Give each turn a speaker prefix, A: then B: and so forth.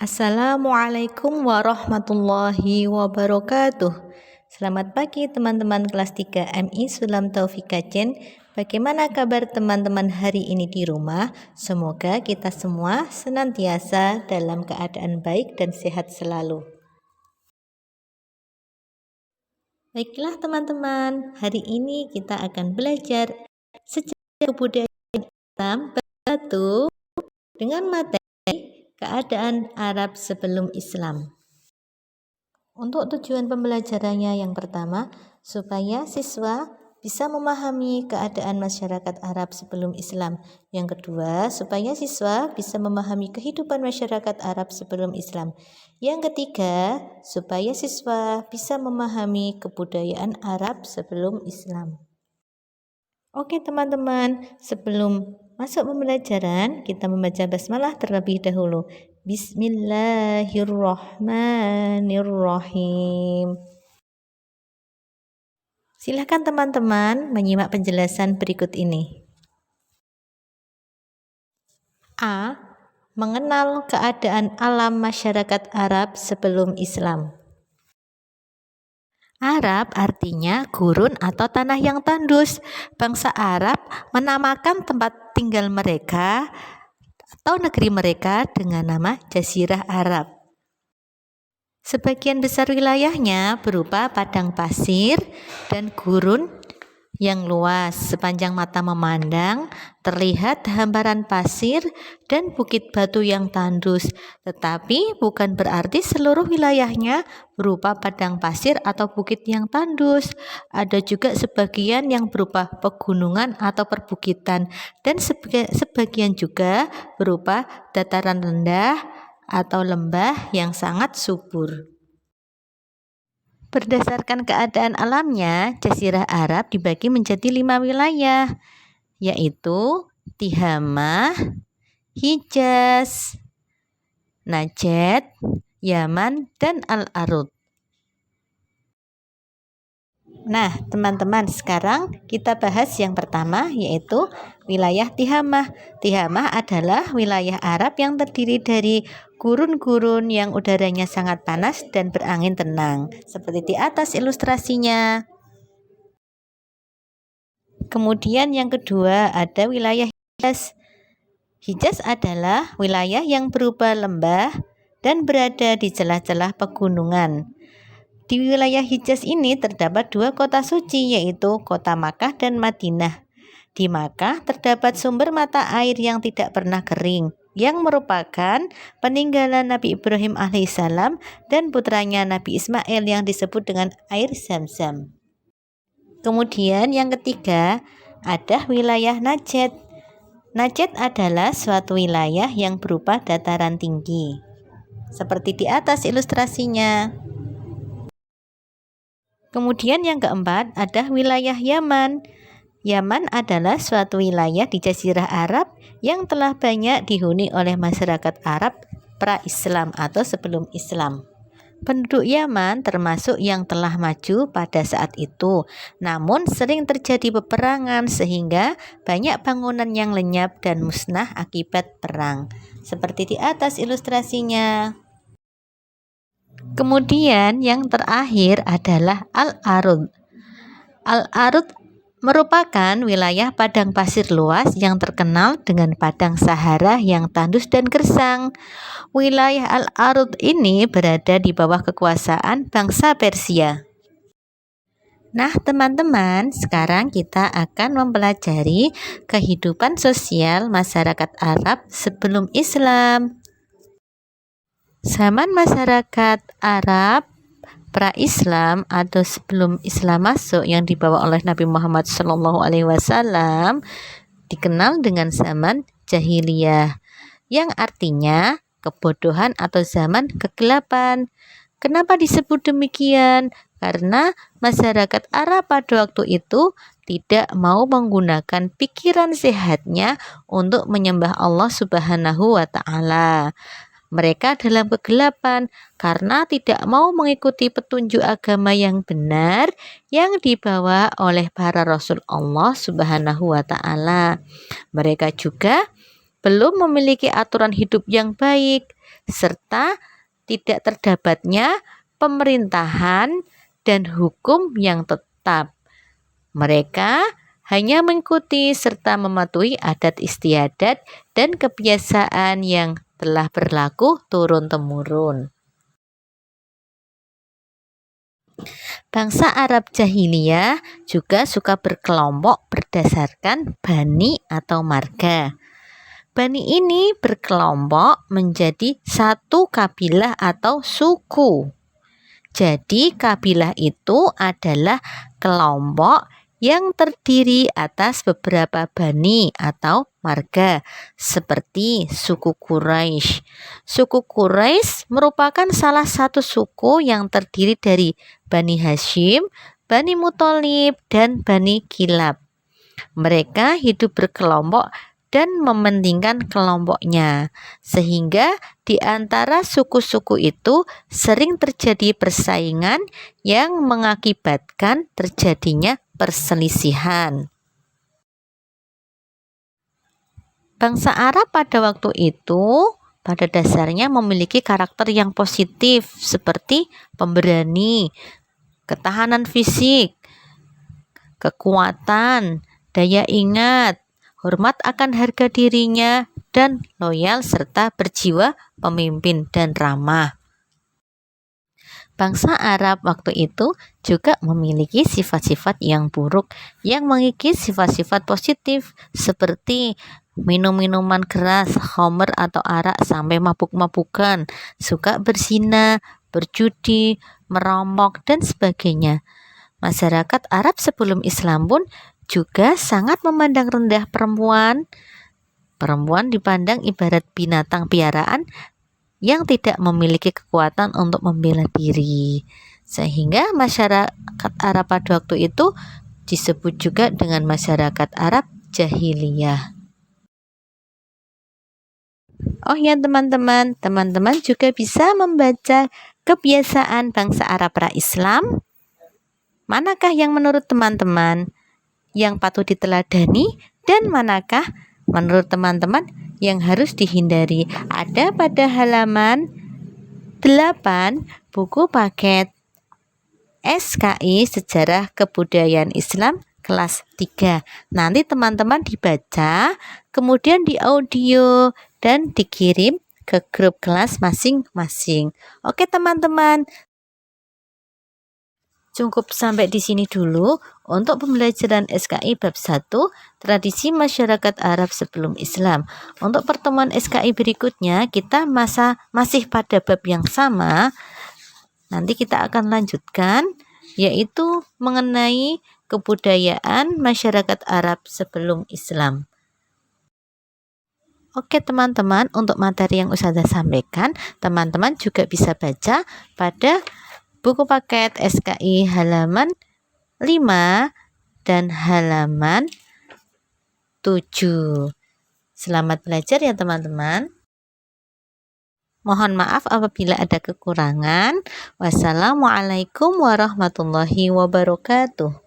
A: Assalamualaikum warahmatullahi wabarakatuh. Selamat pagi teman-teman kelas 3 MI Sulam Taufika Jen. Bagaimana kabar teman-teman hari ini di rumah? Semoga kita semua senantiasa dalam keadaan baik dan sehat selalu. Baiklah teman-teman, hari ini kita akan belajar sejarah kebudayaan Islam bersatu dengan materi keadaan Arab sebelum Islam. Untuk tujuan pembelajarannya yang pertama, supaya siswa bisa memahami keadaan masyarakat Arab sebelum Islam. Yang kedua, supaya siswa bisa memahami kehidupan masyarakat Arab sebelum Islam. Yang ketiga, supaya siswa bisa memahami kebudayaan Arab sebelum Islam. Oke teman-teman, sebelum masuk pembelajaran, kita membaca basmalah terlebih dahulu. Bismillahirrahmanirrahim. Silakan teman-teman menyimak penjelasan berikut ini. A. Mengenal keadaan alam masyarakat Arab sebelum Islam. Arab artinya gurun atau tanah yang tandus. Bangsa Arab menamakan tempat tinggal mereka atau negeri mereka dengan nama Jazirah Arab. Sebagian besar wilayahnya berupa padang pasir dan gurun yang luas. Sepanjang mata memandang, terlihat hamparan pasir dan bukit batu yang tandus. Tetapi bukan berarti seluruh wilayahnya berupa padang pasir atau bukit yang tandus. Ada juga sebagian yang berupa pegunungan atau perbukitan, dan sebagian juga berupa dataran rendah atau lembah yang sangat subur. Berdasarkan keadaan alamnya, Jazirah Arab dibagi menjadi 5 wilayah, yaitu Tihamah, Hijaz, Najd, Yaman, dan Al-Arud. Nah, teman-teman, sekarang kita bahas yang pertama, yaitu wilayah Tihamah. Tihamah adalah wilayah Arab yang terdiri dari gurun-gurun yang udaranya sangat panas dan berangin tenang, seperti di atas ilustrasinya. Kemudian yang kedua ada wilayah Hijaz. Hijaz adalah wilayah yang berupa lembah dan berada di celah-celah pegunungan. Di wilayah Hijaz ini terdapat 2 kota suci, yaitu kota Makkah dan Madinah. Di Makkah terdapat sumber mata air yang tidak pernah kering, yang merupakan peninggalan Nabi Ibrahim alaihissalam dan putranya Nabi Ismail yang disebut dengan air Zam-Zam. Kemudian yang ketiga ada wilayah Najd. Najd adalah suatu wilayah yang berupa dataran tinggi, seperti di atas ilustrasinya. Kemudian yang keempat ada wilayah Yaman. Yaman adalah suatu wilayah di Jazirah Arab yang telah banyak dihuni oleh masyarakat Arab pra-Islam atau sebelum Islam. Penduduk Yaman termasuk yang telah maju pada saat itu, namun sering terjadi peperangan sehingga banyak bangunan yang lenyap dan musnah akibat perang, seperti di atas ilustrasinya. Kemudian yang terakhir adalah Al-Arud. Al-Arud merupakan wilayah padang pasir luas yang terkenal dengan padang Sahara yang tandus dan gersang. Wilayah Al-Arud ini berada di bawah kekuasaan bangsa Persia. Nah teman-teman, sekarang kita akan mempelajari kehidupan sosial masyarakat Arab sebelum Islam. Zaman masyarakat Arab pra-Islam atau sebelum Islam masuk yang dibawa oleh Nabi Muhammad SAW dikenal dengan zaman jahiliyah, yang artinya kebodohan atau zaman kegelapan. Kenapa disebut demikian? Karena masyarakat Arab pada waktu itu tidak mau menggunakan pikiran sehatnya untuk menyembah Allah Subhanahu wa Ta'ala. Mereka dalam kegelapan karena tidak mau mengikuti petunjuk agama yang benar yang dibawa oleh para Rasul Allah Subhanahu wa Ta'ala. Mereka juga belum memiliki aturan hidup yang baik, serta tidak terdapatnya pemerintahan dan hukum yang tetap. Mereka hanya mengikuti serta mematuhi adat istiadat dan kebiasaan yang telah berlaku turun-temurun. Bangsa Arab jahiliyah juga suka berkelompok berdasarkan bani atau marga. Bani ini berkelompok menjadi satu kabilah atau suku. Jadi kabilah itu adalah kelompok yang terdiri atas beberapa bani atau marga seperti suku Quraisy. Suku Quraisy merupakan salah satu suku yang terdiri dari Bani Hashim, Bani Muthalib, dan Bani Kilab. Mereka hidup berkelompok dan mementingkan kelompoknya, sehingga di antara suku-suku itu sering terjadi persaingan yang mengakibatkan terjadinya perselisihan. Bangsa Arab pada waktu itu pada dasarnya memiliki karakter yang positif seperti pemberani, ketahanan fisik, kekuatan, daya ingat, hormat akan harga dirinya, dan loyal serta berjiwa pemimpin dan ramah. Bangsa Arab waktu itu juga memiliki sifat-sifat yang buruk yang mengikis sifat-sifat positif seperti minum minuman keras, khamr atau arak sampai mabuk-mabukan, suka berzina, berjudi, merampok, dan sebagainya. Masyarakat Arab sebelum Islam pun juga sangat memandang rendah perempuan. Perempuan dipandang ibarat binatang piaraan yang tidak memiliki kekuatan untuk membela diri. Sehingga masyarakat Arab pada waktu itu disebut juga dengan masyarakat Arab jahiliyah. Oh ya teman-teman juga bisa membaca kebiasaan bangsa Arab pra-Islam. Manakah yang menurut teman-teman yang patut diteladani dan manakah menurut teman-teman yang harus dihindari? Ada pada halaman 8 buku paket SKI Sejarah Kebudayaan Islam kelas 3. Nanti teman-teman dibaca, kemudian di audio dan dikirim ke grup kelas masing-masing. Oke teman-teman, cukup sampai di sini dulu untuk pembelajaran SKI bab 1 tradisi masyarakat Arab sebelum Islam. Untuk pertemuan SKI berikutnya kita masih pada bab yang sama. Nanti kita akan lanjutkan yaitu mengenai kebudayaan masyarakat Arab sebelum Islam. Oke teman-teman, untuk materi yang Ustazah sampaikan, teman-teman juga bisa baca pada buku paket SKI halaman 5 dan halaman 7. Selamat belajar ya teman-teman. Mohon maaf apabila ada kekurangan. Wassalamualaikum warahmatullahi wabarakatuh.